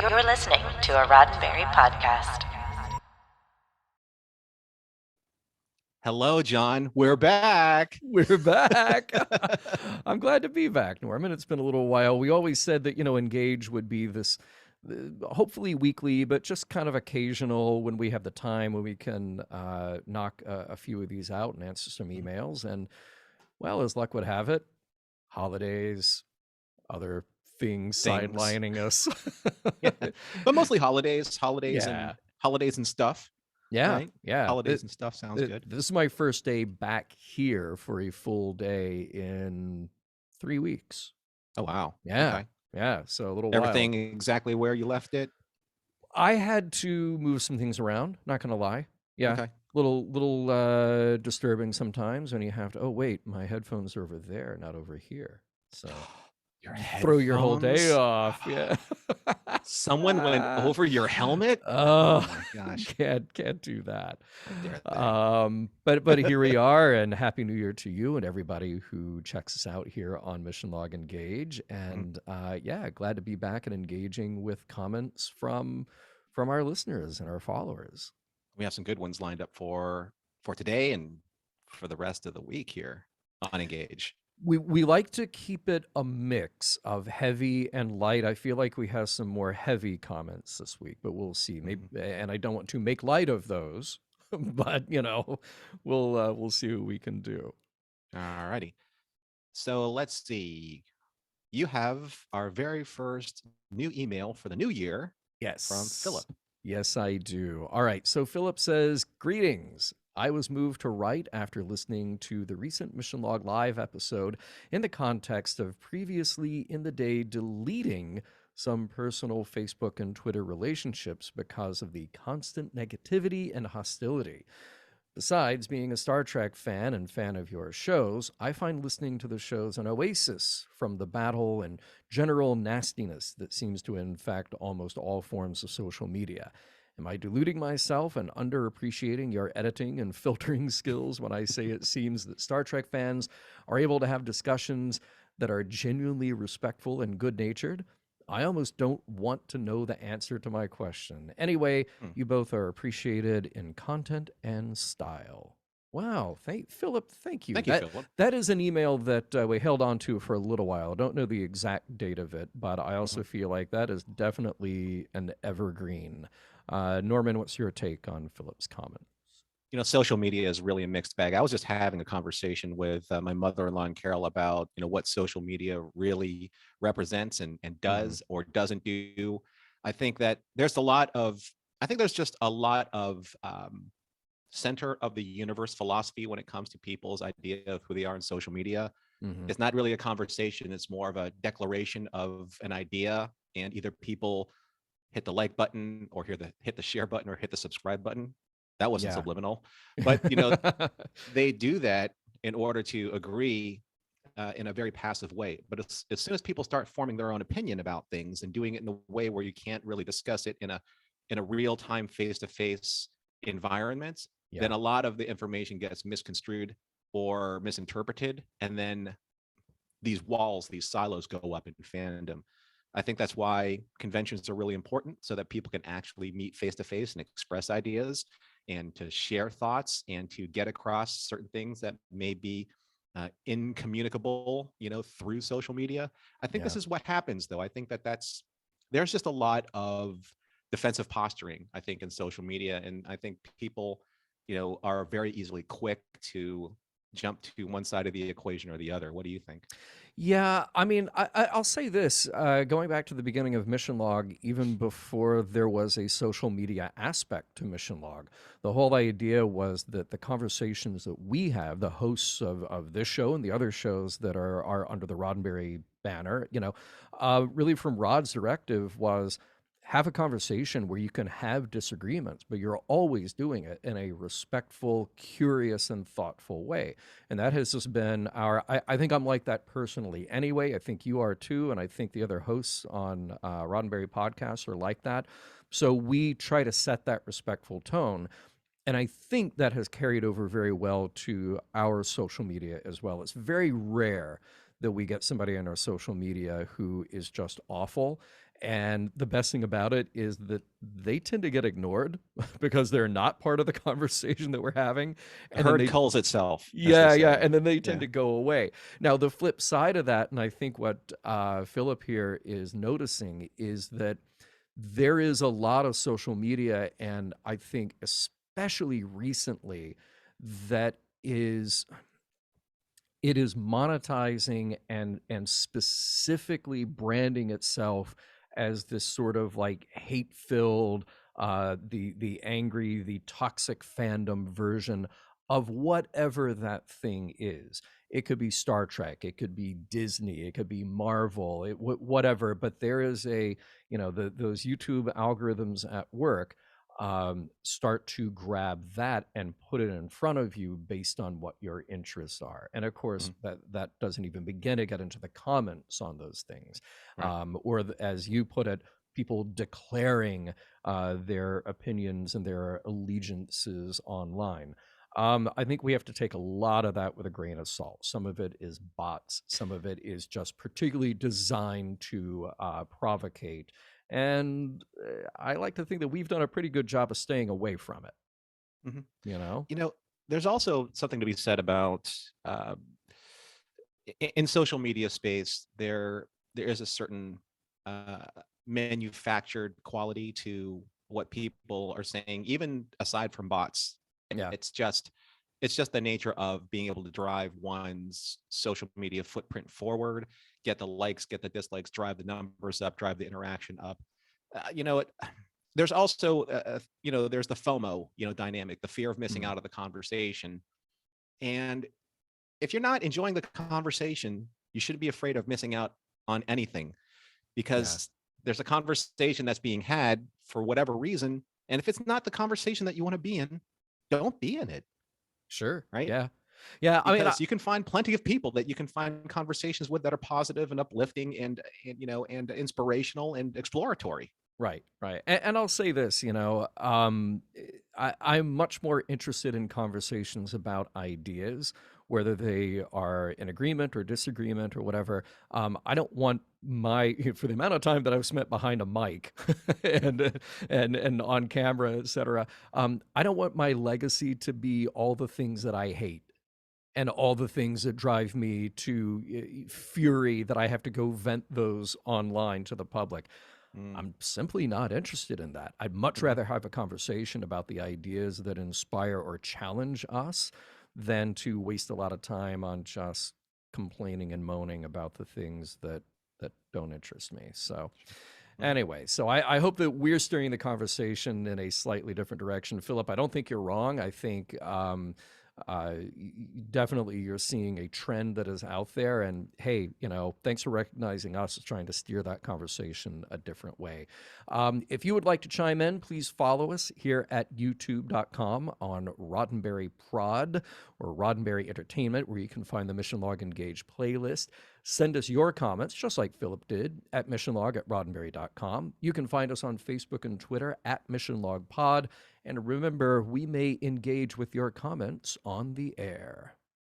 You're listening to a Roddenberry podcast. Hello, John. We're back. We're back. I'm glad to be back, Norman. It's been a little while. We always said that, Engage would be this hopefully weekly, but just kind of occasional when we have the time, when we can knock a few of these out and answer some emails. And, well, as luck would have it, holidays, other things sidelining us. Yeah. But mostly holidays Yeah. and stuff. Yeah, Right? yeah. Holidays and stuff sounds good. This is my first day back here for a full day in 3 weeks. Oh, wow. Yeah, Okay. yeah. So a little Everything while. exactly where you left it? I had to move some things around. Not gonna lie. Yeah, Okay. little disturbing sometimes when you have to. Oh wait, my headphones are over there, not over here. So throw your whole day headphones? off. Yeah. Someone went over your helmet? Oh my gosh. Can't do that. Dare they. But here we are, and Happy New Year to you and everybody who checks us out here on Mission Log Engage. And yeah, glad to be back and engaging with comments from our listeners and our followers. We have some good ones lined up for today and for the rest of the week here on Engage. We like to keep it a mix of heavy and light. I feel like we have some more heavy comments this week, but we'll see. Maybe, and I don't want to make light of those, but we'll see what we can do. All righty. So let's see. You have our very first new email for the new year. Yes. From Philip. Yes, I do. All right. So Philip says, greetings. I was moved to write after listening to the recent Mission Log Live episode in the context of previously in the day deleting some personal Facebook and Twitter relationships because of the constant negativity and hostility. Besides being a Star Trek fan and fan of your shows, I find listening to the shows an oasis from the battle and general nastiness that seems to infect almost all forms of social media. Am I deluding myself and underappreciating your editing and filtering skills when I say it seems that Star Trek fans are able to have discussions that are genuinely respectful and good-natured? I almost don't want to know the answer to my question. Anyway, you both are appreciated in content and style. Wow. Philip, thank you. Thank you, Philip. That is an email that we held on to for a little while. I don't know the exact date of it, but I also feel like that is definitely an evergreen. Norman, what's your take on Philip's comment? Social media is really a mixed bag. I was just having a conversation with my mother-in-law and Carol about, what social media really represents and does or doesn't do. I think that there's just a lot of center of the universe philosophy when it comes to people's idea of who they are in social media. It's not really a conversation. It's more of a declaration of an idea, and either people hit the like button or hit the share button or hit the subscribe button. That wasn't subliminal, but they do that in order to agree in a very passive way. But as soon as people start forming their own opinion about things and doing it in a way where you can't really discuss it in a real-time, face-to-face environment, then a lot of the information gets misconstrued or misinterpreted, and then these silos go up in fandom. I think that's why conventions are really important, so that people can actually meet face-to-face and express ideas and to share thoughts and to get across certain things that may be incommunicable, through social media. I think this is what happens, though. I think there's just a lot of defensive posturing, I think, in social media. And I think people, are very easily quick to jump to one side of the equation or the other. What do you think? Yeah, I mean, I'll say this, going back to the beginning of Mission Log, even before there was a social media aspect to Mission Log, the whole idea was that the conversations that we have, the hosts of this show and the other shows that are under the Roddenberry banner, really from Rod's directive was have a conversation where you can have disagreements, but you're always doing it in a respectful, curious, and thoughtful way. And that has just been I think I'm like that personally anyway. I think you are too. And I think the other hosts on Roddenberry podcasts are like that. So we try to set that respectful tone. And I think that has carried over very well to our social media as well. It's very rare that we get somebody on our social media who is just awful. And the best thing about it is that they tend to get ignored because they're not part of the conversation that we're having. And then Herd they, culls itself, as they yeah, yeah, say. and then they tend Yeah. to go away. Now, the flip side of that, and I think what Philip here is noticing, is that there is a lot of social media, and I think especially recently, that is it is monetizing and specifically branding itself as this sort of like hate-filled, the angry, the toxic fandom version of whatever that thing is. It could be Star Trek, it could be Disney, it could be Marvel, whatever. But there is a, those YouTube algorithms at work start to grab that and put it in front of you based on what your interests are. And of course, Mhm. that doesn't even begin to get into the comments on those things, Right. as you put it, people declaring their opinions and their allegiances online. I think we have to take a lot of that with a grain of salt. Some of it is bots. Some of it is just particularly designed to provocate. And I like to think that we've done a pretty good job of staying away from it, Mhm. you know? You know, there's also something to be said about uh, in social media space. There is a certain uh, manufactured quality to what people are saying, even aside from bots. Yeah, It's just it's just the nature of being able to drive one's social media footprint forward, get the likes, get the dislikes, drive the numbers up, drive the interaction up. There's also there's the FOMO dynamic, the fear of missing mm, out of the conversation. And if you're not enjoying the conversation, you shouldn't be afraid of missing out on anything, yeah, because there's a conversation that's being had for whatever reason. And if it's not the conversation that you want to be in, don't be in it, sure, right? yeah, yeah. I mean, Because you can find plenty of people that you can find conversations with that are positive and uplifting and inspirational and exploratory. right, right. And I'll say this, I'm much more interested in conversations about ideas, whether they are in agreement or disagreement or whatever. I don't want for the amount of time that I've spent behind a mic and on camera, etc. I don't want my legacy to be all the things that I hate and all the things that drive me to fury that I have to go vent those online to the public. Mm, I'm simply not interested in that. I'd much mhm, rather have a conversation about the ideas that inspire or challenge us than to waste a lot of time on just complaining and moaning about the things that don't interest me. So mhm. anyway, so I hope that we're steering the conversation in a slightly different direction. Philip, I don't think you're wrong. I think definitely you're seeing a trend that is out there. And hey, thanks for recognizing us as trying to steer that conversation a different way. If you would like to chime in, please follow us here at youtube.com on Roddenberry Prod or Roddenberry Entertainment, where you can find the Mission Log Engage playlist. Send us your comments, just like Philip did, at missionlog@roddenberry.com. You can find us on Facebook and Twitter at MissionLogPod. And remember, we may engage with your comments on the air.